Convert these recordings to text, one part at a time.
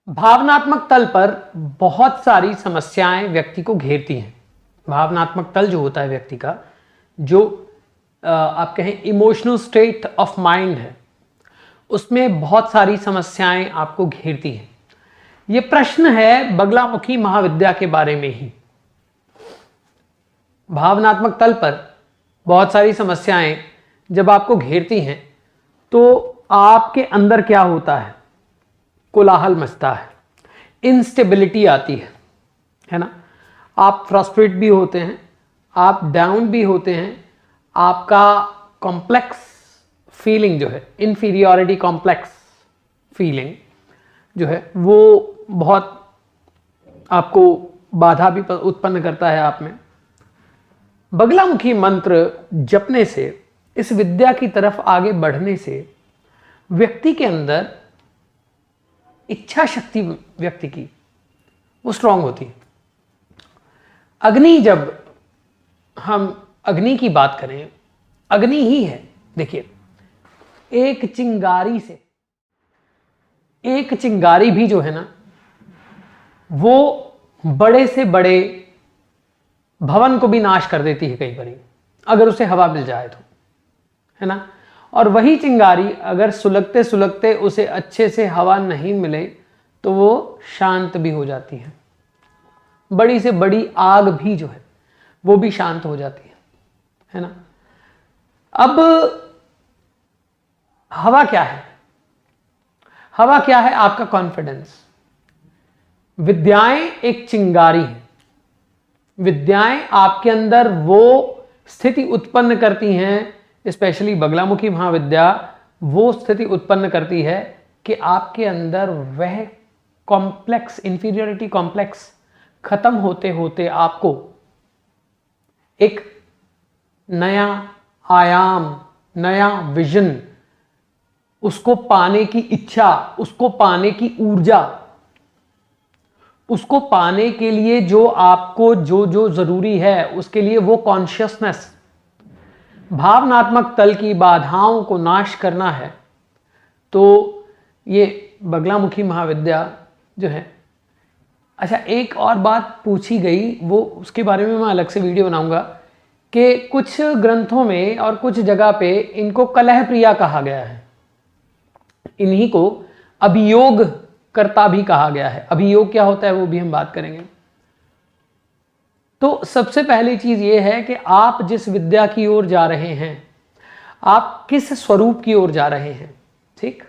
भावनात्मक तल पर बहुत सारी समस्याएं व्यक्ति को घेरती हैं। भावनात्मक तल जो होता है व्यक्ति का, जो आप कहें इमोशनल स्टेट ऑफ माइंड है, उसमें बहुत सारी समस्याएं आपको घेरती हैं। ये प्रश्न है बगलामुखी महाविद्या के बारे में ही। भावनात्मक तल पर बहुत सारी समस्याएं जब आपको घेरती हैं तो आपके अंदर क्या होता है? कोलाहल मचता है, इंस्टेबिलिटी आती है ना। आप फ्रस्ट्रेट भी होते हैं, आप डाउन भी होते हैं, आपका कॉम्प्लेक्स फीलिंग जो है, इन्फीरियॉरिटी कॉम्प्लेक्स फीलिंग जो है, वो बहुत आपको बाधा भी उत्पन्न करता है आप में। बगलामुखी मंत्र जपने से, इस विद्या की तरफ आगे बढ़ने से व्यक्ति के अंदर इच्छा शक्ति व्यक्ति की वो स्ट्रांग होती है। अग्नि, जब हम अग्नि की बात करें, अग्नि ही है। देखिए, एक चिंगारी से, एक चिंगारी भी जो है ना, वो बड़े से बड़े भवन को भी नाश कर देती है कई बार, अगर उसे हवा मिल जाए तो, है ना। और वही चिंगारी अगर सुलगते सुलगते उसे अच्छे से हवा नहीं मिले तो वो शांत भी हो जाती है। बड़ी से बड़ी आग भी जो है वो भी शांत हो जाती है ना। अब हवा क्या है? हवा क्या है? आपका कॉन्फिडेंस। विद्याएं एक चिंगारी है। विद्याएं आपके अंदर वो स्थिति उत्पन्न करती हैं, स्पेशली बगलामुखी महाविद्या वो स्थिति उत्पन्न करती है कि आपके अंदर वह कॉम्प्लेक्स, इंफीरियरिटी कॉम्प्लेक्स खत्म होते होते आपको एक नया आयाम, नया विजन, उसको पाने की इच्छा, उसको पाने की ऊर्जा, उसको पाने के लिए जो आपको जो जो जरूरी है उसके लिए वो कॉन्शियसनेस, भावनात्मक तल की बाधाओं को नाश करना है। तो ये बगलामुखी महाविद्या जो है। अच्छा, एक और बात पूछी गई, वो उसके बारे में मैं अलग से वीडियो बनाऊंगा कि कुछ ग्रंथों में और कुछ जगह पे इनको कलह प्रिया कहा गया है, इन्हीं को अभियोग कर्ता भी कहा गया है। अभियोग क्या होता है वो भी हम बात करेंगे। तो सबसे पहली चीज ये है कि आप जिस विद्या की ओर जा रहे हैं, आप किस स्वरूप की ओर जा रहे हैं, ठीक?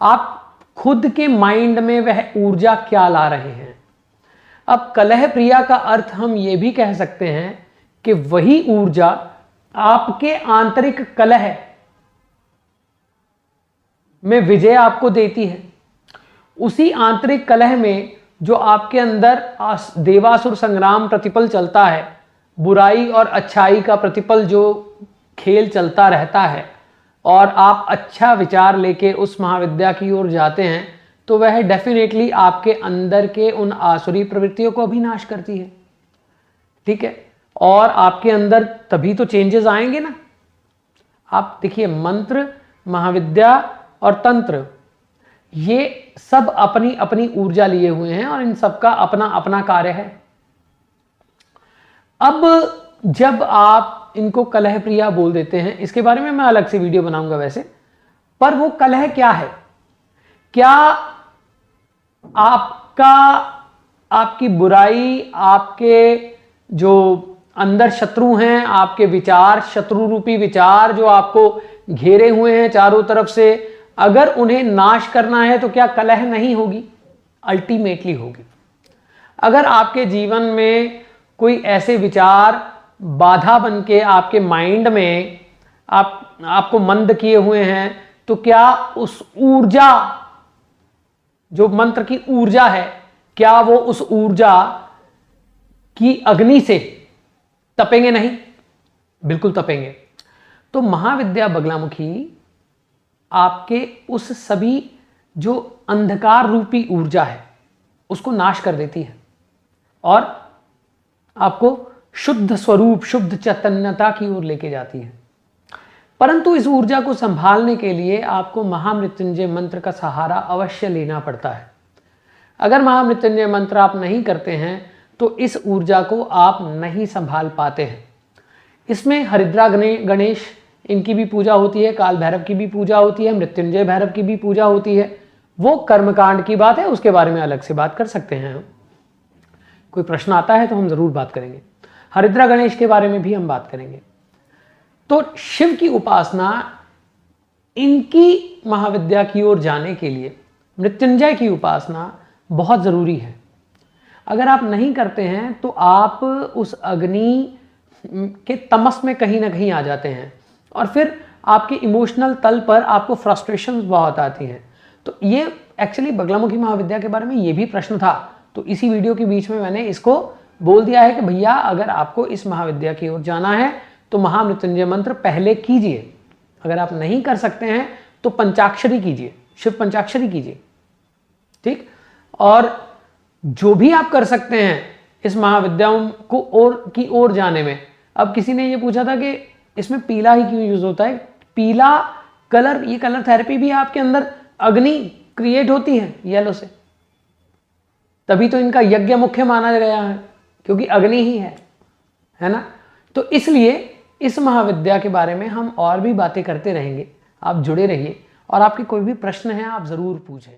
आप खुद के माइंड में वह ऊर्जा क्या ला रहे हैं। अब कलह प्रिया का अर्थ हम ये भी कह सकते हैं कि वही ऊर्जा आपके आंतरिक कलह में विजय आपको देती है। उसी आंतरिक कलह में जो आपके अंदर देवासुर संग्राम प्रतिपल चलता है, बुराई और अच्छाई का प्रतिपल जो खेल चलता रहता है, और आप अच्छा विचार लेके उस महाविद्या की ओर जाते हैं, तो वह डेफिनेटली आपके अंदर के उन आसुरी प्रवृत्तियों को भी नाश करती है, ठीक है। और आपके अंदर तभी तो चेंजेस आएंगे ना। आप देखिए, मंत्र, महाविद्या और तंत्र, ये सब अपनी अपनी ऊर्जा लिए हुए हैं और इन सबका अपना अपना कार्य है। अब जब आप इनको कलह प्रिया बोल देते हैं, इसके बारे में मैं अलग से वीडियो बनाऊंगा वैसे, पर वो कलह क्या है? क्या आपका, आपकी बुराई, आपके जो अंदर शत्रु हैं, आपके विचार, शत्रु रूपी विचार जो आपको घेरे हुए हैं चारों तरफ से, अगर उन्हें नाश करना है तो क्या कलह नहीं होगी? अल्टीमेटली होगी। अगर आपके जीवन में कोई ऐसे विचार बाधा बन के आपके माइंड में आपको मंद किए हुए हैं, तो क्या उस ऊर्जा, जो मंत्र की ऊर्जा है, क्या वो उस ऊर्जा की अग्नि से तपेंगे नहीं? बिल्कुल तपेंगे। तो महाविद्या बगलामुखी आपके उस सभी जो अंधकार रूपी ऊर्जा है उसको नाश कर देती है और आपको शुद्ध स्वरूप, शुद्ध चैतन्यता की ओर लेके जाती है। परंतु इस ऊर्जा को संभालने के लिए आपको महामृत्युंजय मंत्र का सहारा अवश्य लेना पड़ता है। अगर महामृत्युंजय मंत्र आप नहीं करते हैं तो इस ऊर्जा को आप नहीं संभाल पाते हैं। इसमें हरिद्रा गणेश इनकी भी पूजा होती है, काल भैरव की भी पूजा होती है, मृत्युंजय भैरव की भी पूजा होती है। वो कर्मकांड की बात है, उसके बारे में अलग से बात कर सकते हैं हम। कोई प्रश्न आता है तो हम जरूर बात करेंगे। हरिद्रा गणेश के बारे में भी हम बात करेंगे। तो शिव की उपासना, इनकी महाविद्या की ओर जाने के लिए मृत्युंजय की उपासना बहुत जरूरी है। अगर आप नहीं करते हैं तो आप उस अग्नि के तमस में कहीं ना कहीं आ जाते हैं और फिर आपके इमोशनल तल पर आपको फ्रस्ट्रेशंस बहुत आती हैं। तो ये एक्चुअली बगलामुखी महाविद्या के बारे में ये भी प्रश्न था, तो इसी वीडियो के बीच में मैंने इसको बोल दिया है कि भैया अगर आपको इस महाविद्या की ओर जाना है तो महामृत्युंजय मंत्र पहले कीजिए। अगर आप नहीं कर सकते हैं तो पंचाक्षरी कीजिए, शिव पंचाक्षरी कीजिए, ठीक। और जो भी आप कर सकते हैं इस महाविद्याओं को की ओर जाने में। अब किसी ने ये पूछा था कि इसमें पीला ही क्यों यूज होता है। पीला कलर, ये कलर थेरेपी भी आपके अंदर अग्नि क्रिएट होती है येलो से, तभी तो इनका यज्ञ मुख्य माना गया है, क्योंकि अग्नि ही है ना। तो इसलिए इस महाविद्या के बारे में हम और भी बातें करते रहेंगे। आप जुड़े रहिए और आपके कोई भी प्रश्न है आप जरूर पूछें।